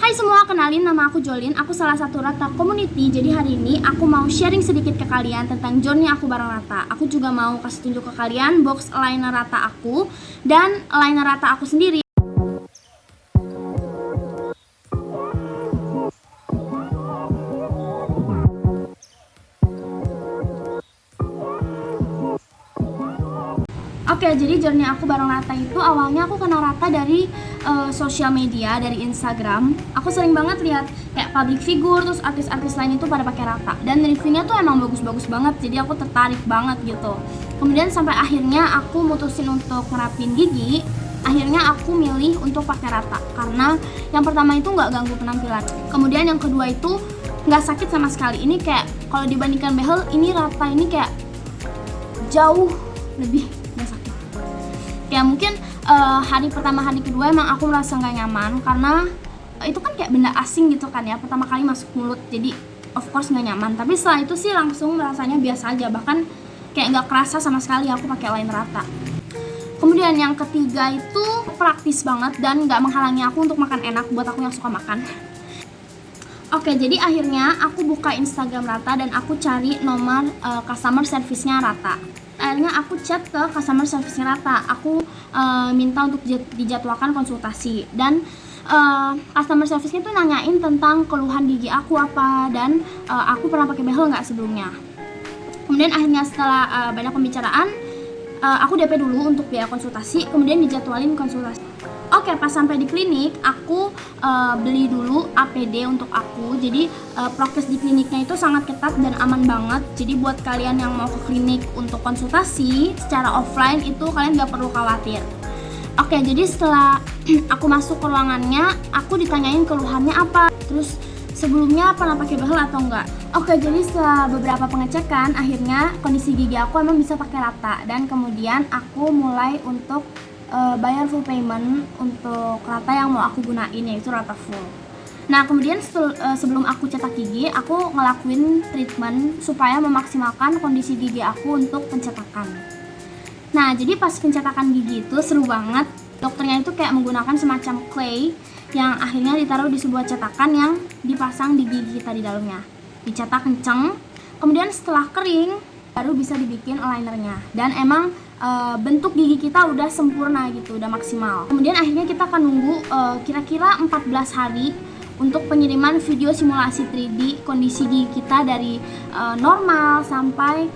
Hai semua, kenalin nama aku Jolin. Aku salah satu Rata Community. Jadi hari ini aku mau sharing sedikit ke kalian tentang journey aku bareng Rata. Aku juga mau kasih tunjuk ke kalian box liner Rata aku dan liner Rata aku sendiri. Oke, jadi journey aku bareng Rata itu awalnya aku kenal Rata dari sosial media, dari Instagram. Aku sering banget lihat kayak public figure, terus artis-artis lain itu pada pakai Rata. Dan reviewnya tuh emang bagus-bagus banget, jadi aku tertarik banget gitu. Kemudian sampai akhirnya aku mutusin untuk ngerapin gigi. Akhirnya aku milih untuk pakai Rata karena yang pertama itu nggak ganggu penampilan. Kemudian yang kedua itu nggak sakit sama sekali. Ini kayak kalau dibandingkan behel, ini Rata ini kayak jauh lebih nggak sakit. Ya mungkin hari pertama hari kedua emang aku merasa nggak nyaman karena itu kan kayak benda asing gitu kan ya, pertama kali masuk mulut, jadi of course nggak nyaman. Tapi setelah itu sih langsung rasanya biasa aja, bahkan kayak nggak kerasa sama sekali aku pakai liner Rata. Kemudian yang ketiga itu praktis banget dan nggak menghalangi aku untuk makan enak buat aku yang suka makan. Oke, jadi akhirnya aku buka Instagram Rata dan aku cari nomor customer service-nya Rata. Akhirnya aku chat ke customer service-nya Rata. Aku minta untuk dijadwalkan konsultasi dan customer service-nya tuh nanyain tentang keluhan gigi aku apa dan aku pernah pakai behel nggak sebelumnya. Kemudian akhirnya setelah banyak pembicaraan, aku DP dulu untuk biaya konsultasi, kemudian dijadwalin konsultasi. Oke, pas sampai di klinik, aku beli dulu APD untuk aku. Jadi prokes di kliniknya itu sangat ketat dan aman banget. Jadi buat kalian yang mau ke klinik untuk konsultasi secara offline itu kalian gak perlu khawatir. Oke, jadi setelah aku masuk ke ruangannya, aku ditanyain keluhannya apa. Terus sebelumnya pernah pakai behel atau enggak. Oke, jadi setelah beberapa pengecekan, akhirnya kondisi gigi aku emang bisa pakai Rata. Dan kemudian aku mulai untuk bayar full payment untuk Rata yang mau aku gunain, yaitu Rata full. Nah, kemudian sebelum aku cetak gigi, aku ngelakuin treatment supaya memaksimalkan kondisi gigi aku untuk pencetakan. Nah, jadi pas pencetakan gigi itu seru banget. Dokternya itu kayak menggunakan semacam clay yang akhirnya ditaruh di sebuah cetakan yang dipasang di gigi kita di dalamnya. Dicetak kenceng, kemudian setelah kering baru bisa dibikin linernya. Dan emang bentuk gigi kita udah sempurna gitu, udah maksimal. Kemudian akhirnya kita akan nunggu kira-kira 14 hari untuk pengiriman video simulasi 3D kondisi gigi kita dari normal sampai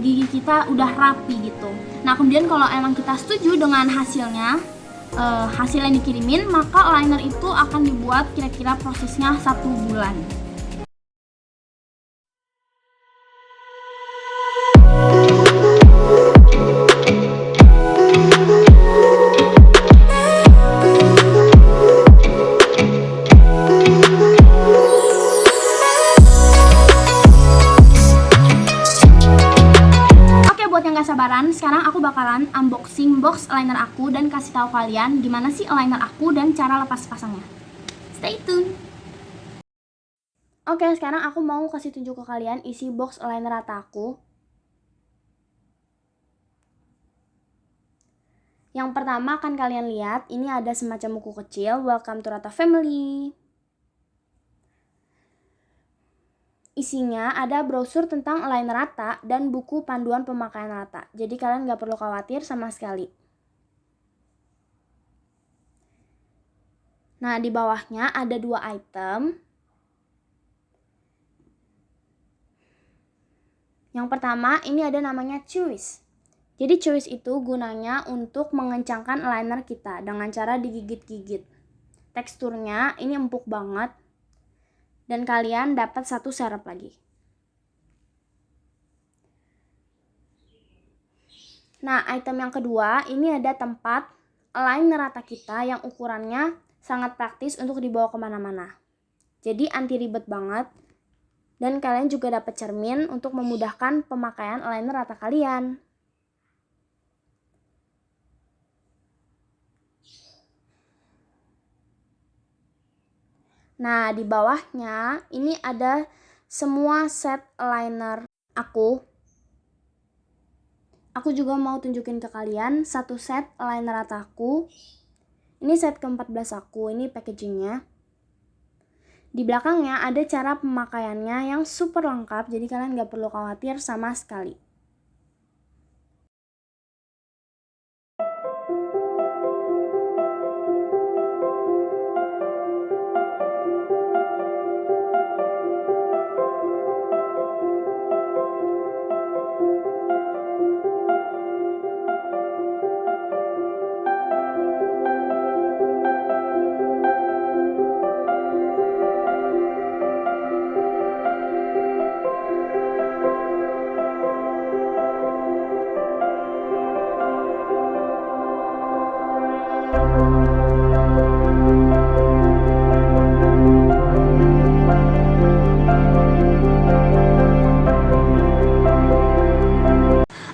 gigi kita udah rapi gitu. Nah, kemudian kalau emang kita setuju dengan hasilnya, hasil yang dikirimin, maka liner itu akan dibuat kira-kira prosesnya 1 bulan. Sabaran, sekarang aku bakalan unboxing box liner aku dan kasih tahu kalian gimana sih liner aku dan cara lepas pasangnya. Stay tune. Oke, sekarang aku mau kasih tunjuk ke kalian isi box liner Rata aku. Yang pertama akan kalian lihat, ini ada semacam buku kecil, Welcome to Rata Family. Isinya ada brosur tentang liner Rata dan buku panduan pemakaian Rata. Jadi kalian gak perlu khawatir sama sekali. Nah, di bawahnya ada 2 item. Yang pertama, ini ada namanya Chewies. Jadi Chewies itu gunanya untuk mengencangkan liner kita dengan cara digigit-gigit. Teksturnya ini empuk banget. Dan kalian dapat 1 serep lagi. Nah, item yang kedua, ini ada tempat liner Rata kita yang ukurannya sangat praktis untuk dibawa kemana-mana. Jadi anti ribet banget. Dan kalian juga dapat cermin untuk memudahkan pemakaian liner Rata kalian. Nah, di bawahnya ini ada semua set liner aku. Aku juga mau tunjukin ke kalian 1 set liner Rata aku. Ini set ke-14 aku, ini packagingnya. Di belakangnya ada cara pemakaiannya yang super lengkap, jadi kalian gak perlu khawatir sama sekali.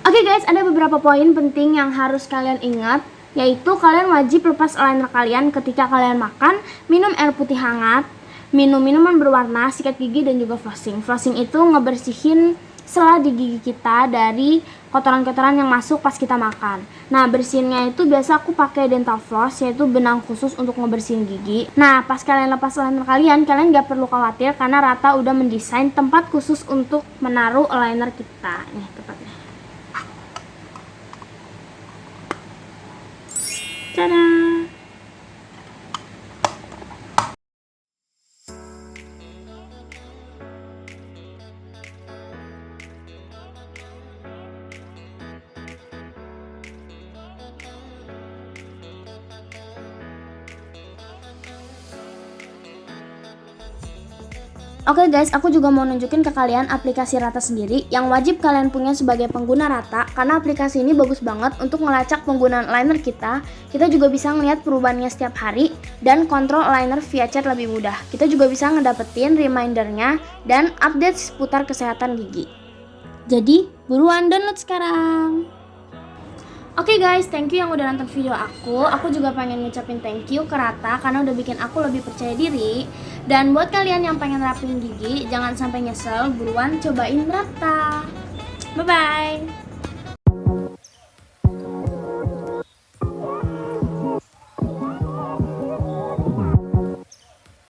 Oke guys, ada beberapa poin penting yang harus kalian ingat, yaitu kalian wajib lepas aligner kalian ketika kalian makan, minum air putih hangat, minum minuman berwarna, sikat gigi, dan juga flossing. Flossing itu ngebersihin sela di gigi kita dari kotoran-kotoran yang masuk pas kita makan. Nah, bersihinnya itu biasa aku pakai dental floss, yaitu benang khusus untuk ngebersihin gigi. Nah, pas kalian lepas aligner kalian gak perlu khawatir karena Rata udah mendesain tempat khusus untuk menaruh aligner kita. Nih, tepatnya. Tada! Oke guys, aku juga mau nunjukin ke kalian aplikasi Rata sendiri yang wajib kalian punya sebagai pengguna Rata, karena aplikasi ini bagus banget untuk ngelacak penggunaan liner kita. Kita juga bisa ngeliat perubahannya setiap hari dan kontrol liner via chat lebih mudah. Kita juga bisa ngedapetin remindernya dan update seputar kesehatan gigi. Jadi, buruan download sekarang. Oke guys, thank you yang udah nonton video aku. Aku juga pengen ngucapin thank you ke Rata karena udah bikin aku lebih percaya diri. Dan buat kalian yang pengen rapiin gigi, jangan sampai nyesel, buruan cobain Rata. Bye-bye.